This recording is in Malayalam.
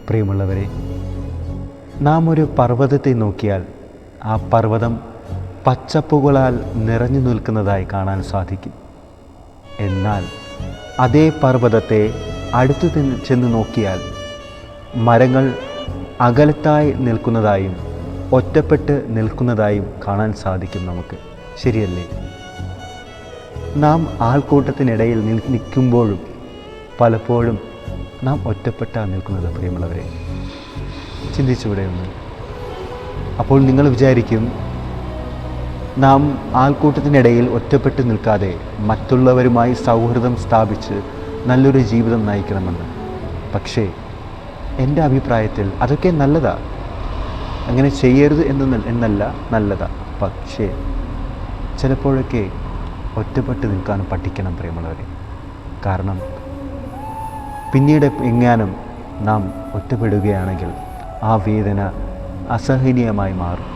പ്രിയമുള്ളവരെ, നാം ഒരു പർവ്വതത്തെ നോക്കിയാൽ ആ പർവ്വതം പച്ചപ്പുകളാൽ നിറഞ്ഞു നിൽക്കുന്നതായി കാണാൻ സാധിക്കും. എന്നാൽ അതേ പർവ്വതത്തെ അടുത്തു ചെന്ന് നോക്കിയാൽ മരങ്ങൾ അകലത്തായി നിൽക്കുന്നതായും ഒറ്റപ്പെട്ട് നിൽക്കുന്നതായും കാണാൻ സാധിക്കും നമുക്ക്. ശരിയല്ലേ? നാം ആൾക്കൂട്ടത്തിനിടയിൽ നിൽക്കുമ്പോഴും പലപ്പോഴും നാം ഒറ്റപ്പെട്ടാണ് നിൽക്കുന്നത്. പ്രിയമുള്ളവരെ, ചിന്തിച്ചുകൂടെയൊന്ന്. അപ്പോൾ നിങ്ങൾ വിചാരിക്കും, നാം ആൾക്കൂട്ടത്തിനിടയിൽ ഒറ്റപ്പെട്ട് നിൽക്കാതെ മറ്റുള്ളവരുമായി സൗഹൃദം സ്ഥാപിച്ച് നല്ലൊരു ജീവിതം നയിക്കണമെന്ന്. പക്ഷേ എൻ്റെ അഭിപ്രായത്തിൽ അതൊക്കെ നല്ലതാ, അങ്ങനെ ചെയ്യരുത് എന്നല്ല, നല്ലതാ. പക്ഷേ ചിലപ്പോഴൊക്കെ ഒറ്റപ്പെട്ട് നിൽക്കാൻ പഠിക്കണം പ്രിയമുള്ളവരെ. കാരണം പിന്നീട് എങ്ങാനും നാം ഒറ്റപ്പെടുകയാണെങ്കിൽ ആ വേദന അസഹനീയമായി മാറും.